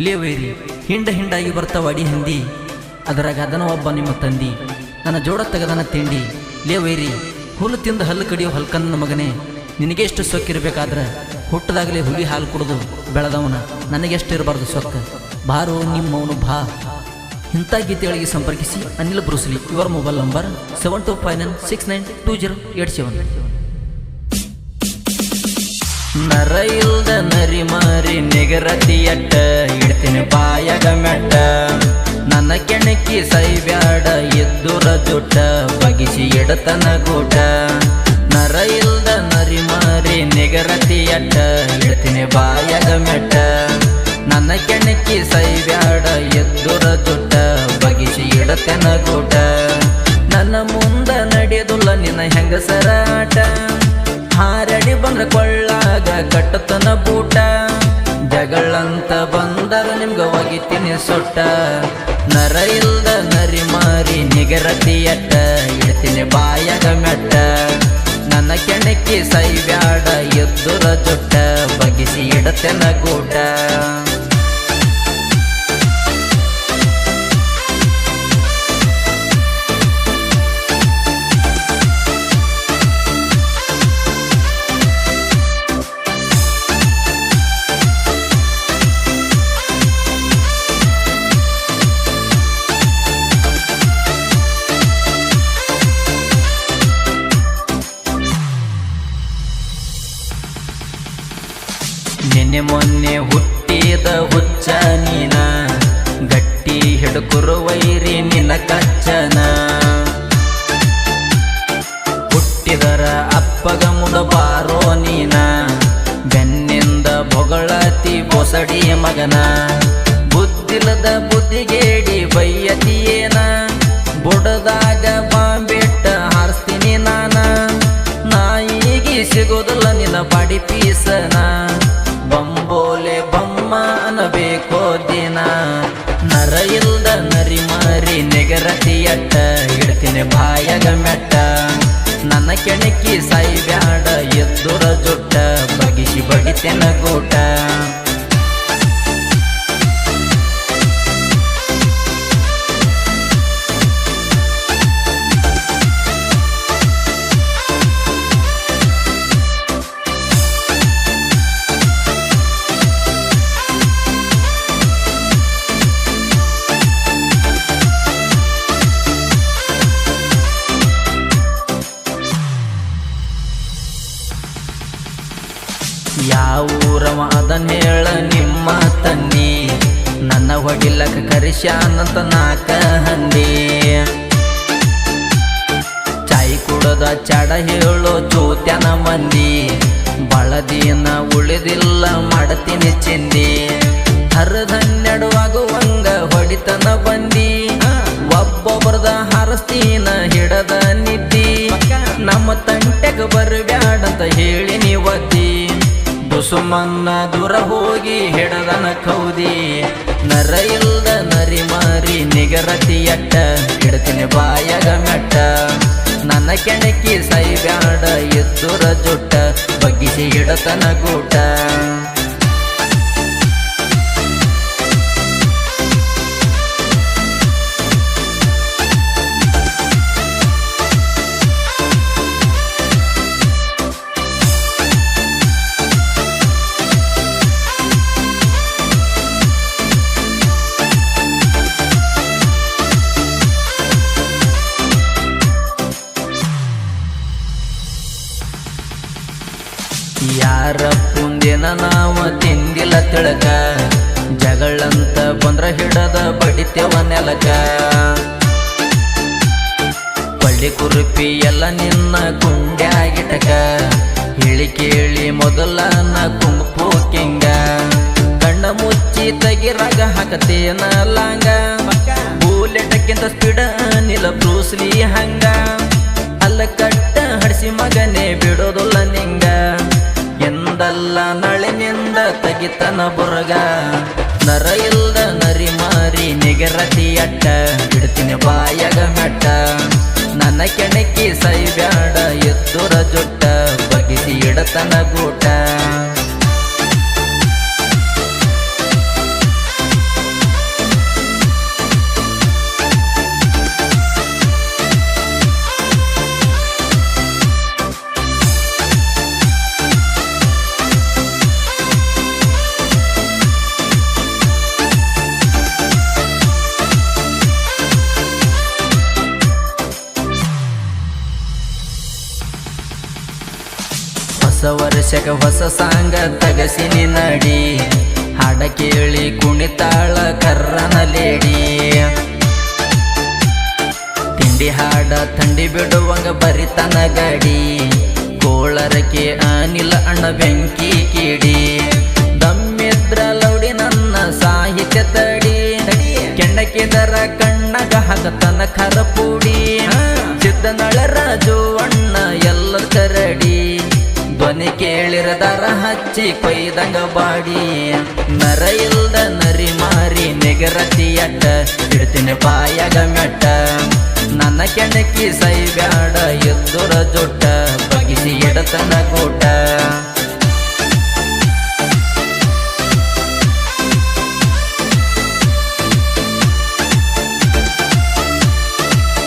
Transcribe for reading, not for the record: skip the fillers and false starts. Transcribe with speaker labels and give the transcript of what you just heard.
Speaker 1: ಲೇವೈರಿ ಹಿಂಡ ಹಿಂಡಾಗಿ ಬರ್ತಾವ ಅಡಿ ಹಂದಿ, ಅದರಾಗ ಅದನ ಒಬ್ಬ ನಿಮ್ಮ ತಂದಿ, ನನ್ನ ಜೋಡ ತೆಗದನ ತಿಂಡಿ. ಲೇವೈರಿ ಹುಲ್ಲು ತಿಂದು ಹಲ್ಲು ಕಡಿಯೋ ಹಲ್ಕನ್ನ ಮಗನೇ, ನಿನಗೆಷ್ಟು ಸೊಕ್ಕಿರ್ಬೇಕಾದ್ರೆ ಹುಟ್ಟದಾಗಲೇ ಹುಲಿ ಹಾಲು ಕುಡಿದು ಬೆಳೆದವನ ನನಗೆಷ್ಟು ಇರಬಾರ್ದು ಸೊಕ್ಕ. ಬಾರೋ ನಿಮ್ಮವನು ಬಾ. ಇಂಥ ಗೀತೆಗಳಿಗೆ ಸಂಪರ್ಕಿಸಿ ಅನಿಲ್ ಬ್ರೂಸ್ಲಿ. ಇವರ ಮೊಬೈಲ್ ನಂಬರ್ 7259692087. ನರ ಇಲ್ದ ನರಿ ಮಾರಿ ನಿಗರತಿಯಟ್ಟ ಇಡ್ತೀನಿ ಬಾಯಾಗ ಮೆಟ್ಟ, ನನ್ನ ಕೆಣಕಿ ಸೈಬ್ಯಾಡ ಎದ್ದುರ ಜುಟ್ಟ ಬಗಿಸಿ ಇಡತನ ಗೂಟ. ನರ ಇಲ್ದ ನರಿ ಮಾರಿ ನಿಗರತಿಯಟ್ಟ ಇಡ್ತೀನಿ ಬಾಯಾಗ ಮೆಟ್ಟ, ನನ್ನ ಕೆಣಕಿ ಸೈಬ್ಯಾಡ ಎದ್ದುರ ಜುಟ್ಟ ಬಗಿಸಿ ಇಡತನ ಗೂಟ. ನನ್ನ ಮುಂದ ನಡೆದುಲ್ಲ ನಿನ್ನ ಹೆಂಗಸರಾಟ, ಹಾರಡಿ ಬಂದ್ರ ಕೊಳ್ಳಾಗ ಕಟ್ಟತನ ಬೂಟ. ಜಗಳಂತ ಬಂದರ ನಿಮ್ಗ ಒಗಿತೀನಿ ಸೊಟ್ಟ, ನರ ಇಲ್ದ ನರಿ ಮಾರಿ ನಿಗರತಿಯಟ್ಟ ಇಡ್ತೀನಿ ಬಾಯಾಗ ಮೆಟ್ಟ, ನನ್ನ ಕೆಣಕಿ ಸೈಬ್ಯಾಡ ಎದ್ದುರ ಜೊಟ್ಟ ಬಗಿಸಿ ಇಡತೆನ ಗೂಟ. ನಿನ್ನೆ ಮೊನ್ನೆ ಹುಟ್ಟಿದ ಹುಚ್ಚ ನೀನ, ಗಟ್ಟಿ ಹಿಡ್ಕುರುವೈರಿ ನಿನ್ನ ಕಚ್ಚನ. ಹುಟ್ಟಿದರ ಅಪ್ಪಗ ಮುಡಬಾರೋ ನೀನ, ಬೆನ್ನಿಂದ ಬೊಗಳತಿ ಬೊಸಡಿ ಮಗನ. ಬುದ್ಧಿಲದ ಬುದ್ಧಿಗೇಡಿ ಬೈಯತಿಯೇನ, ಬುಡದಾಗ ಬಾಂಬಿಟ್ಟ ಹಾರಿಸ್ತೀನಿ ನಾನ. ನಾಯಿಗೆ ಸಿಗೋದಿಲ್ಲ ನಿನ್ನ ಬಾಡಿ ಪೀಸನ, ಬಂಬೋಲೆ ಬಮ್ಮ ಅನ್ನಬೇಕೋ ದಿನ. ನರ ಇಲ್ದ ನರಿ ಮಾರಿ ನಿಗರತಿಯಟ್ಟ ಇಡ್ತೀನಿ ಬಾಯಾಗ ಮೆಟ್ಟ, ನನ್ನ ಕೆಣಕಿ ಸೈಬ್ಯಾಡ ಎದ್ದುರ ಜುಟ್ಟ ಬಗಿಸಿ ಬಡಿತೆನ ಗೂಟ. ಯಾವೂರವ ಅದನ್ನ ಹೇಳ ನಿಮ್ಮ ತನ್ನಿ, ನನ್ನ ಹೊಡಿಲಕ್ಕ ಕರಿಶ್ಯಾನಂತ ನಾಕ ಹಂದಿ. ಚಾಯ್ ಕುಡದ ಚಡ ಹೇಳೋ ಚೂತ್ಯನ ಮಂದಿ, ಬಳದಿನ ಉಳಿದಿಲ್ಲ ಮಾಡತೀನಿ ಚಿಂದಿ. ಹರದನ್ನೆಡುವಾಗುವಂಗ ಹೊಡಿತನ ಬಂದಿ, ಒಬ್ಬೊಬ್ಬರದ ಹಾರಸ್ತೀನ ಹಿಡದ ನಿದ್ದಿ. ನಮ್ಮ ತಂಟೆಗ ಬರಬ್ಯಾಡಂತ ಹೇಳಿ ನೀವದ್ದಿ, ದುಸುಮನ್ನ ದೂರ ಹೋಗಿ ಹಿಡದನ ಕೌದಿ. ನರ ಇಲ್ದ ನರಿ ಮಾರಿ ನಿಗರತಿಯಟ್ಟ ಹಿಡ್ತೀನಿ ಬಾಯಾಗ ಮೆಟ್ಟ, ನನ್ನ ಕೆಣಕಿ ಸೈಬ್ಯಾಡ ಎದ್ದುರ ಜುಟ್ಟ ಬಗ್ಗಿಸಿ ಹಿಡತನ ಗೂಟ. ಯಾರ ಪುಂದಿನ ನಾವ ತಿಂದಿಲ್ಲ ತಿಳಕ, ಜಗಳಂತ ಬಂದ್ರ ಹಿಡದ ಬಡಿತೇವ ನೆಲಕ. ಪಳ್ಳಿ ಕುರುಪಿ ಎಲ್ಲ ನಿನ್ನ ಗುಂಡ್ಯಾಗಿಟಕ, ಹೇಳಿ ಕೇಳಿ ಮೊದಲ ನ ಕುಂಪು ಕಿಂಗ. ಕಣ್ಣ ಮುಚ್ಚಿ ತಗಿರಾಗ ಹಾಕತೇನ ಲಾಂಗ, ಬೂಲೆಟಕ್ಕಿಂತ ಸ್ಪೀಡ ನಿಲ ಬ್ರೂಸ್ಲಿ ಹಂಗ. ಅಲ್ಲ ಕಟ್ಟ ಹಡಿಸಿ ಮಗನೇ ಬಿಡೋದಲ್ಲ ನಿಂಗ, ಎಂದಲ್ಲ ನಳಿನಿಂದ ತಗಿತನ ಬುರಗ. ನರ ಇಲ್ದ ನರಿ ಮಾರಿ ನಿಗರತಿಯಟ್ಟ ಬಿಡ್ತೀನಿ ಬಾಯಾಗ ಮೆಟ್ಟ, ನನ್ನ ಕೆಣಕಿ ಸೈಬ್ಯಾಡ ಎದ್ದುರ ಜೊಟ್ಟ ಬಗಿಸಿ ಇಡತನ ಗೂಟ. ವರ್ಷಕ್ಕೆ ಹೊಸ ಸಾಂಗ ತಗಸಿನಿ ನಡಿ, ಹಾಡ ಕೇಳಿ ಕುಣಿತಾಳ ಕರ್ರನ ಲೇಡಿ. ತಿಂಡಿ ಹಾಡ ಥಂಡಿ ಬಿಡುವಂಗ ಬರಿತನ ಗಡಿ, ಕೋಳರಕ್ಕೆ ಅನಿಲ ಅಣ್ಣ ಬೆಂಕಿ ಕಿಡಿ. ದಮ್ಮಿದ್ರ ಲೌಡಿ ನನ್ನ ಸಾಹಿತ್ಯ ತಡಿ, ಕೆಣ್ಣಕ್ಕಿದರ ಕಣ್ಣಗ ಹಗತನ ಖರಪುಡಿ. ಸಿದ್ಧನಳ ರಾಜು ಅಣ್ಣ ಎಲ್ಲ ಕರಡಿ, ಧ್ವನಿ ಕೇಳಿರದರ ಹಚ್ಚಿ ಕೊಯ್ದಂಗ ಬಾಡಿ. ನರ ಇಲ್ದ ನರಿ ಮಾರಿ ನೆಗರತಿಯಟ್ಟ, ಇಡ್ತೀನಿ ಬಾಯಾಗ ಮೆಟ್ಟ. ನನ್ನ ಕೆಣಕಿ ಸೈ ಬ್ಯಾಡ ಎದ್ದುರ ಜೊಟ್ಟ, ಬಗಿಸಿ ಎಡತನ ಕೂಟ.